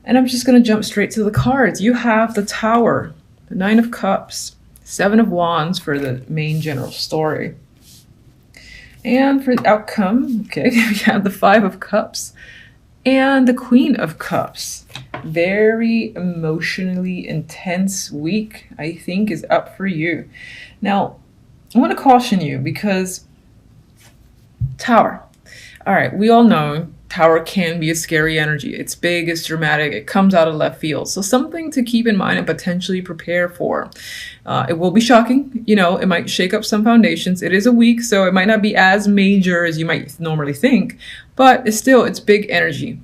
And I'm just going to jump straight to the cards. You have the Tower, the Nine of Cups, Seven of Wands for the main general story. And for the outcome, okay, we have the Five of Cups and the Queen of Cups. Very emotionally intense week, I think, is up for you. Now, I want to caution you because Tower. All right, we all know Tower can be a scary energy. It's big, it's dramatic, it comes out of left field. So something to keep in mind and potentially prepare for. It will be shocking. You know, it might shake up some foundations. It is a week, so it might not be as major as you might normally think, but it's big energy.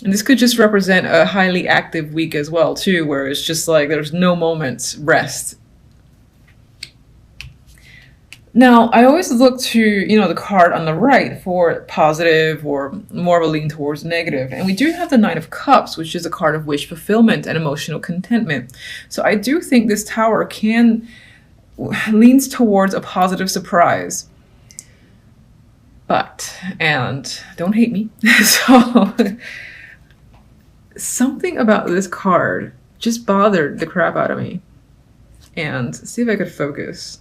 And this could just represent a highly active week as well, too, where it's just like there's no moments rest. Now, I always look to, the card on the right for positive or more of a lean towards negative. And we do have the Nine of Cups, which is a card of wish fulfillment and emotional contentment. So I do think this Tower leans towards a positive surprise. But, and don't hate me, so something about this card just bothered the crap out of me. And see if I could focus.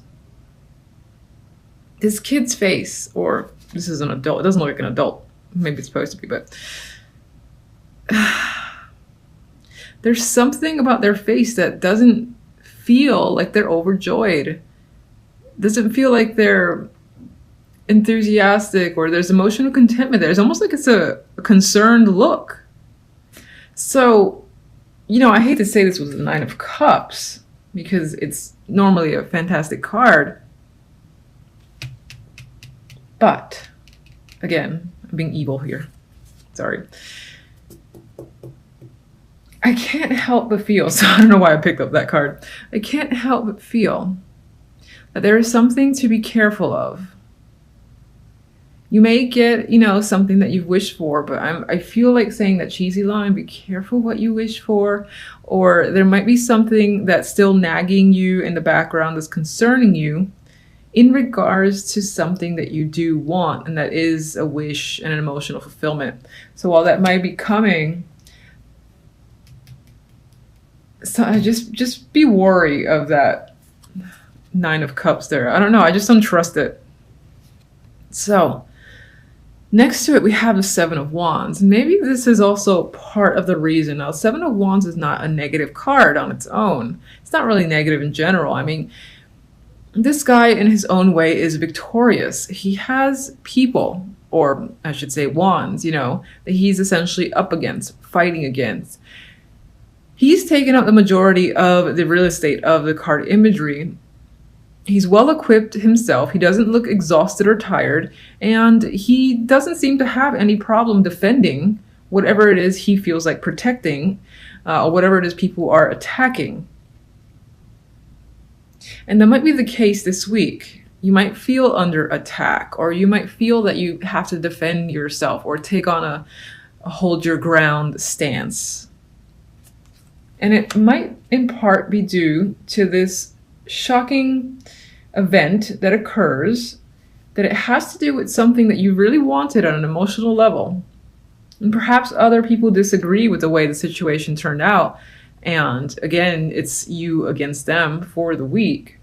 This kid's face, or this is an adult, it doesn't look like an adult, maybe it's supposed to be, but there's something about their face that doesn't feel like they're overjoyed. Doesn't feel like they're enthusiastic or there's emotional contentment there. It's almost like it's a concerned look. So, I hate to say this was the Nine of Cups because it's normally a fantastic card. But, again, I'm being evil here. Sorry. I can't help but feel, so I don't know why I picked up that card. I can't help but feel that there is something to be careful of. You may get, something that you've wished for, but I feel like saying that cheesy line, be careful what you wish for, or there might be something that's still nagging you in the background that's concerning you in regards to something that you do want, and that is a wish and an emotional fulfillment. So while that might be coming, so just be wary of that Nine of Cups there. I don't know, I just don't trust it. So next to it, we have the Seven of Wands. Maybe this is also part of the reason. Now, Seven of Wands is not a negative card on its own. It's not really negative in general. I mean, this guy in his own way is victorious. He has people, or I should say wands, that he's essentially up against, fighting against. He's taken up the majority of the real estate of the card imagery. He's well equipped himself. He doesn't look exhausted or tired, and he doesn't seem to have any problem defending whatever it is he feels like protecting, or whatever it is people are attacking. And that might be the case this week. You might feel under attack, or you might feel that you have to defend yourself or take on a hold your ground stance. And it might in part be due to this shocking event that occurs, that it has to do with something that you really wanted on an emotional level. And perhaps other people disagree with the way the situation turned out. And again, it's you against them for the week.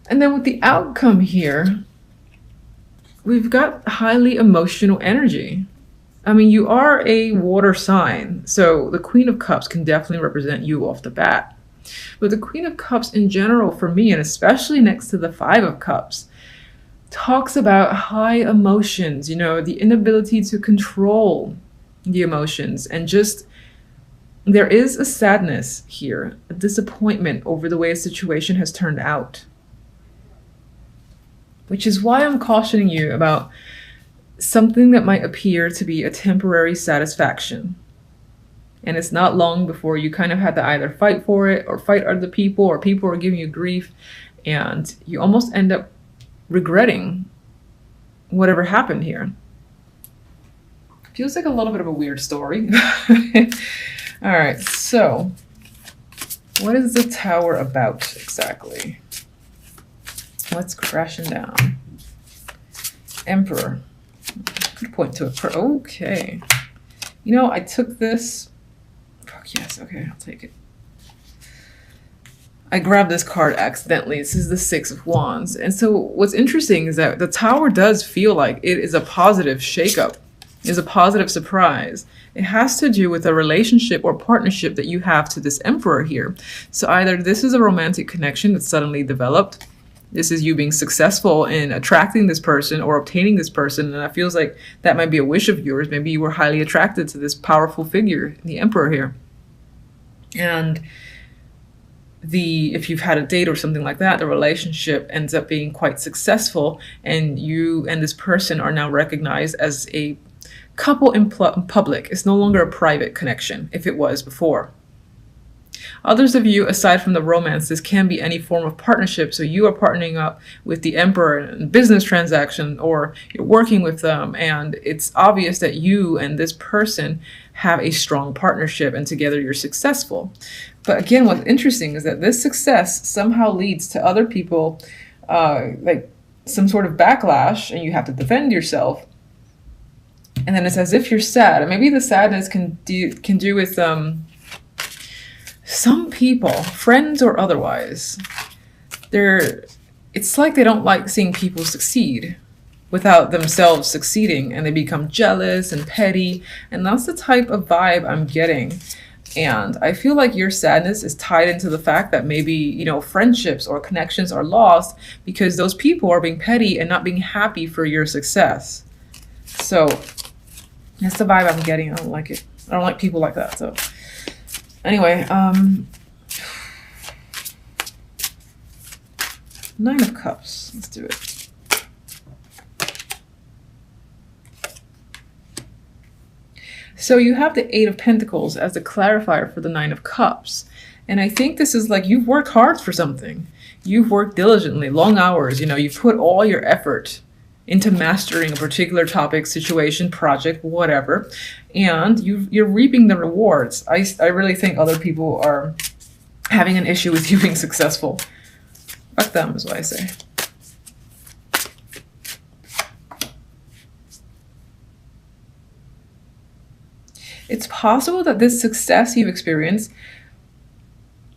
And then with the outcome here, we've got highly emotional energy. I mean, you are a water sign, so the Queen of Cups can definitely represent you off the bat. But the Queen of Cups in general for me, and especially next to the Five of Cups, talks about high emotions, the inability to control the emotions, and just there is a sadness here, a disappointment over the way a situation has turned out. Which is why I'm cautioning you about something that might appear to be a temporary satisfaction. And it's not long before you kind of had to either fight for it or fight other people, or people are giving you grief, and you almost end up regretting whatever happened here. Feels like a little bit of a weird story. All right, so what is the Tower about exactly? What's crashing down? Emperor. Could point to a okay. You know, I took this. Fuck yes, okay, I'll take it. I grabbed this card accidentally. This is the Six of Wands. And so what's interesting is that the Tower does feel like it is a positive shakeup, is a positive surprise. It has to do with a relationship or partnership that you have to this Emperor here. So either this is a romantic connection that suddenly developed, this is you being successful in attracting this person or obtaining this person, and it feels like that might be a wish of yours. Maybe you were highly attracted to this powerful figure, the Emperor here. And if you've had a date or something like that, the relationship ends up being quite successful, and you and this person are now recognized as a couple in public. It's no longer a private connection if it was before. Others of you, aside from the romance, this can be any form of partnership. So you are partnering up with the Emperor in a business transaction, or you're working with them, and it's obvious that you and this person have a strong partnership, and together you're successful. But again, what's interesting is that this success somehow leads to other people, like some sort of backlash, and you have to defend yourself. And then it's as if you're sad, and maybe the sadness can do with some people, friends or otherwise. It's like they don't like seeing people succeed without themselves succeeding, and they become jealous and petty, and that's the type of vibe I'm getting. And I feel like your sadness is tied into the fact that maybe, you know, friendships or connections are lost because those people are being petty and not being happy for your success. So that's the vibe I'm getting. I don't like it. I don't like people like that. So anyway, Nine of Cups. Let's do it. So you have the Eight of Pentacles as the clarifier for the Nine of Cups. And I think this is like you've worked hard for something. You've worked diligently, long hours. You know, you've put all your effort into mastering a particular topic, situation, project, whatever. And you're reaping the rewards. I really think other people are having an issue with you being successful. Fuck them is what I say. It's possible that this success you've experienced,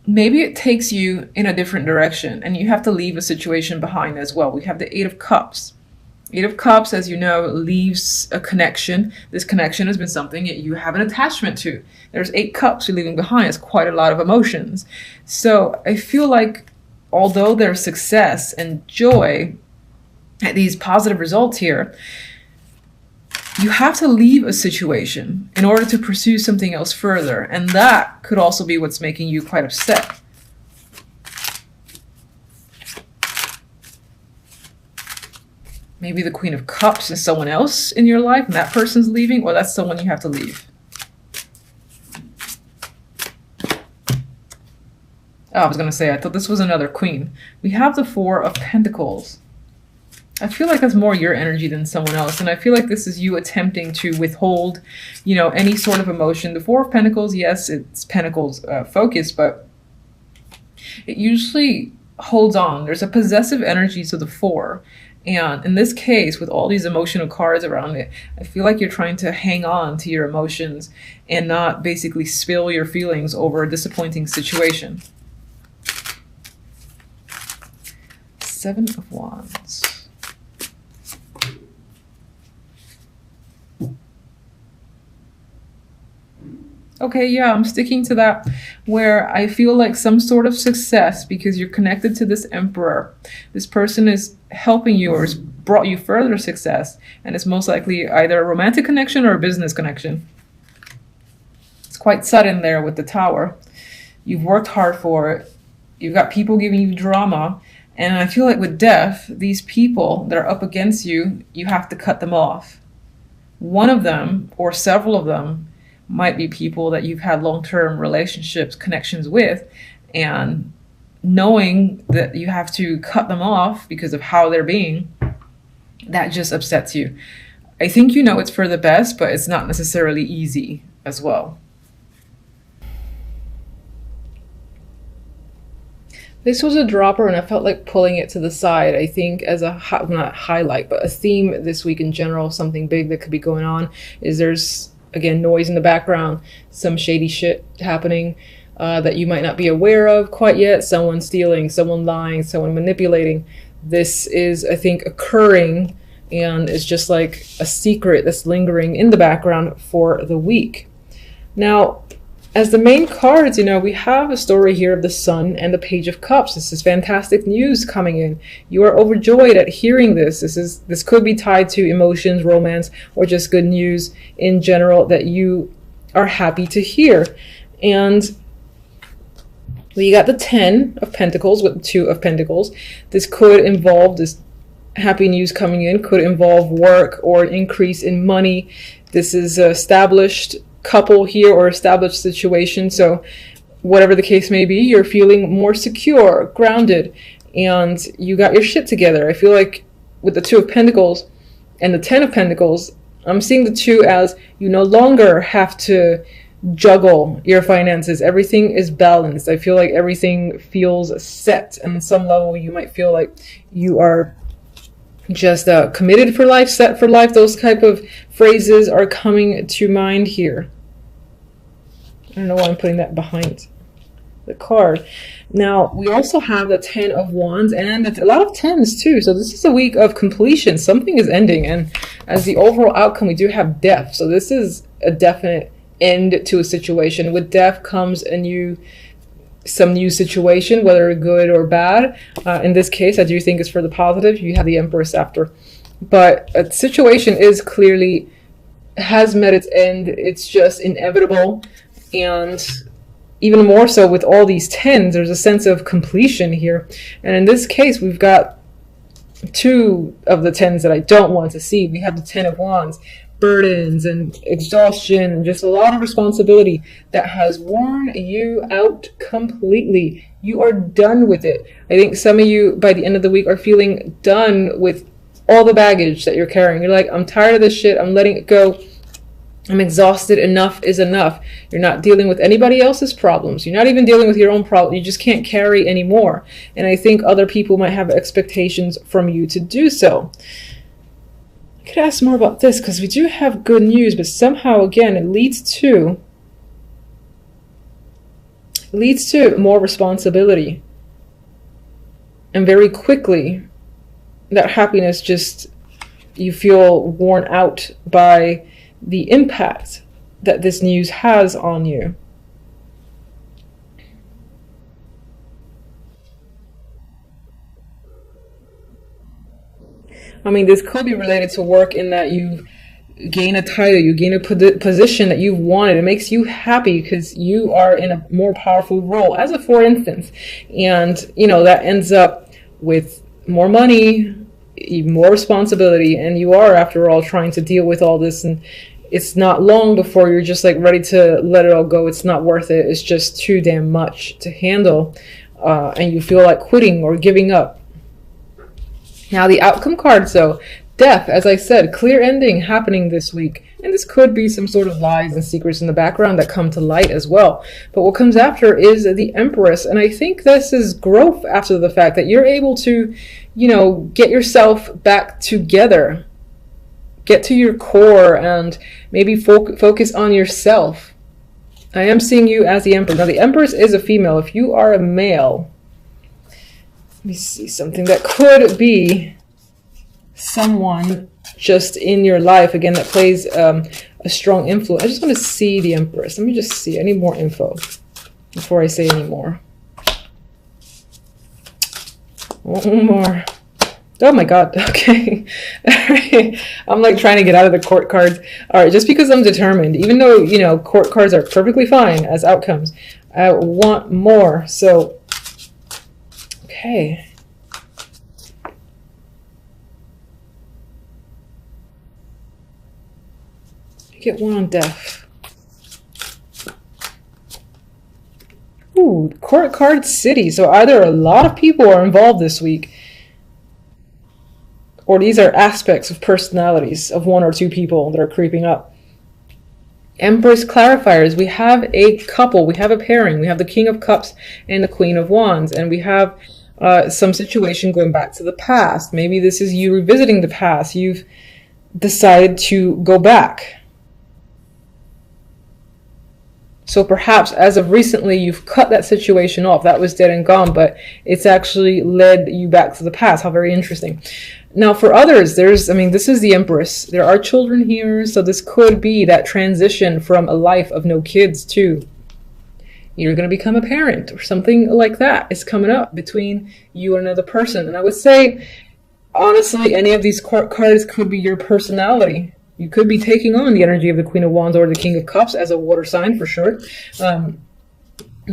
maybe it takes you in a different direction and you have to leave a situation behind as well. We have the Eight of Cups. Eight of Cups, as you know, leaves a connection. This connection has been something that you have an attachment to. There's 8 cups you're leaving behind. It's quite a lot of emotions. So I feel like although there's success and joy at these positive results here, you have to leave a situation in order to pursue something else further. And that could also be what's making you quite upset. Maybe the Queen of Cups is someone else in your life and that person's leaving, or that's someone you have to leave. Oh, I was going to say, I thought this was another queen. We have the Four of Pentacles. I feel like that's more your energy than someone else. And I feel like this is you attempting to withhold, you know, any sort of emotion. The Four of Pentacles, yes, it's Pentacles focused, but it usually holds on. There's a possessive energy to the Four. And in this case, with all these emotional cards around it, I feel like you're trying to hang on to your emotions and not basically spill your feelings over a disappointing situation. Seven of Wands. Okay, yeah, I'm sticking to that, where I feel like some sort of success because you're connected to this Emperor. This person is helping you or has brought you further success, and it's most likely either a romantic connection or a business connection. It's quite sudden there with the Tower. You've worked hard for it. You've got people giving you drama, and I feel like with death, these people that are up against you, you have to cut them off. One of them, or several of them, might be people that you've had long-term relationships, connections with, and knowing that you have to cut them off because of how they're being, that just upsets you. I think you know it's for the best, but it's not necessarily easy as well. This was a dropper and I felt like pulling it to the side. I think as a, not highlight, but a theme this week in general, something big that could be going on is there's again, noise in the background, some shady shit happening that you might not be aware of quite yet. Someone stealing, someone lying, someone manipulating. This is, I think, occurring, and it's just like a secret that's lingering in the background for the week. Now, as the main cards, we have a story here of the Sun and the Page of Cups. This is fantastic news coming in. You are overjoyed at hearing this. This could be tied to emotions, romance, or just good news in general that you are happy to hear. And we got the 10 of Pentacles with the 2 of Pentacles. This could involve, this happy news coming in could involve work or an increase in money. This is an established couple here or established situation. So whatever the case may be, you're feeling more secure, grounded, and you got your shit together. I feel like with the 2 of Pentacles and the 10 of Pentacles, I'm seeing the 2 as you no longer have to juggle your finances. Everything is balanced. I feel like everything feels set, and on some level you might feel like you are just committed for life, set for life. Those type of phrases are coming to mind here. I don't know why I'm putting that behind the card. Now, we also have the 10 of Wands and a lot of 10s too. So this is a week of completion. Something is ending. And as the overall outcome, we do have death. So this is a definite end to a situation. With death comes some new situation, whether good or bad. In this case, I do think it's for the positive. You have the Empress after. But a situation is clearly, has met its end. It's just inevitable. And even more so with all these 10s, there's a sense of completion here. And in this case, we've got 2 of the 10s that I don't want to see. We have the 10 of Wands. Burdens and exhaustion and just a lot of responsibility that has worn you out completely. You are done with it. I think some of you by the end of the week are feeling done with all the baggage that you're carrying. You're like, I'm tired of this shit. I'm letting it go. I'm exhausted. Enough is enough. You're not dealing with anybody else's problems. You're not even dealing with your own problem. You just can't carry anymore. And I think other people might have expectations from you to do so. I could ask more about this because we do have good news, but somehow again it leads to more responsibility, and very quickly that happiness just, you feel worn out by the impact that this news has on you. I mean, this could be related to work in that you gain a title, you gain a position that you've wanted. It makes you happy because you are in a more powerful role, as a for instance. And, that ends up with more money, more responsibility, and you are, after all, trying to deal with all this. And it's not long before you're just like ready to let it all go. It's not worth it. It's just too damn much to handle. And you feel like quitting or giving up. Now the outcome cards, though, death, as I said, clear ending happening this week. And this could be some sort of lies and secrets in the background that come to light as well. But what comes after is the Empress. And I think this is growth after the fact, that you're able to, get yourself back together. Get to your core and maybe focus on yourself. I am seeing you as the Empress. Now the Empress is a female. If you are a male, let me see something that could be someone just in your life, again, that plays a strong influence. I just want to see the Empress. Let me just see. I need more info before I say any more. One more. Oh my God. Okay. I'm like trying to get out of the court cards. All right. Just because I'm determined, even though, court cards are perfectly fine as outcomes, I want more. So, okay. Get one on death. Ooh, court card city. So either a lot of people are involved this week, or these are aspects of personalities of 1 or 2 people that are creeping up. Empress clarifiers. We have a couple. We have a pairing. We have the King of Cups and the Queen of Wands. And we have some situation going back to the past. Maybe this is you revisiting the past. You've decided to go back. So perhaps as of recently, you've cut that situation off. That was dead and gone, but it's actually led you back to the past. How very interesting. Now for others, this is the Empress. There are children here, so this could be that transition from a life of no kids to you're going to become a parent or something like that is coming up between you and another person. And I would say, honestly, any of these cards could be your personality. You could be taking on the energy of the Queen of Wands or the King of Cups as a water sign for sure.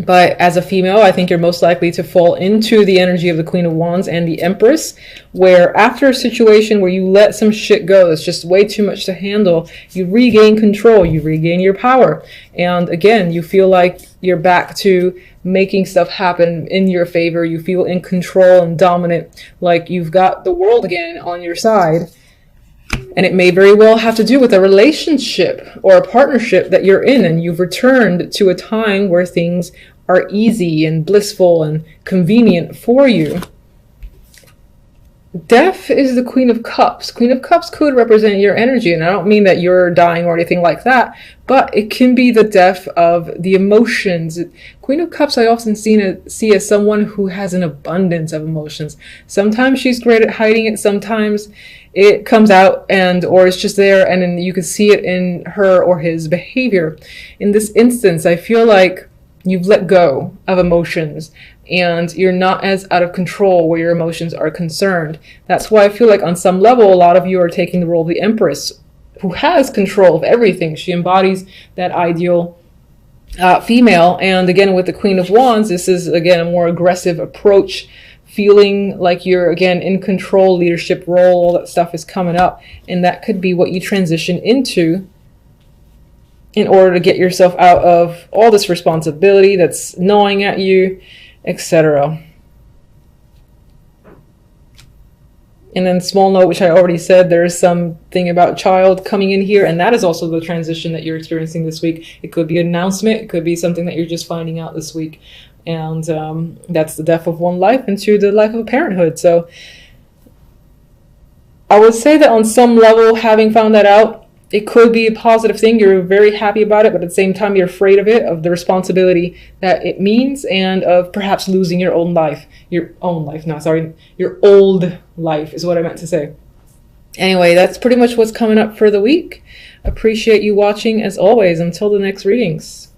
But as a female, I think you're most likely to fall into the energy of the Queen of Wands and the Empress, where after a situation where you let some shit go, that's just way too much to handle, you regain control, you regain your power. And again, you feel like you're back to making stuff happen in your favor. You feel in control and dominant, like you've got the world again on your side. And it may very well have to do with a relationship or a partnership that you're in, and you've returned to a time where things are easy and blissful and convenient for you. Death is the Queen of Cups. Queen of Cups could represent your energy, and I don't mean that you're dying or anything like that, but it can be the death of the emotions. Queen of Cups I often see as someone who has an abundance of emotions. Sometimes she's great at hiding it, sometimes it comes out or it's just there, and then you can see it in her or his behavior. In this instance, I feel like you've let go of emotions and you're not as out of control where your emotions are concerned. That's why I feel like on some level, a lot of you are taking the role of the Empress, who has control of everything. She embodies that ideal female. And again, with the Queen of Wands, this is again a more aggressive approach, feeling like you're again in control, leadership role, all that stuff is coming up. And that could be what you transition into in order to get yourself out of all this responsibility that's gnawing at you, etc. And then small note, which I already said, there's something about child coming in here, and that is also the transition that you're experiencing this week. It could be an announcement, it could be something that you're just finding out this week. And that's the death of one life into the life of parenthood. So I would say that on some level, having found that out, it could be a positive thing. You're very happy about it, but at the same time, you're afraid of it, of the responsibility that it means, and of perhaps losing your old life is what I meant to say. Anyway, that's pretty much what's coming up for the week. Appreciate you watching as always. Until the next readings.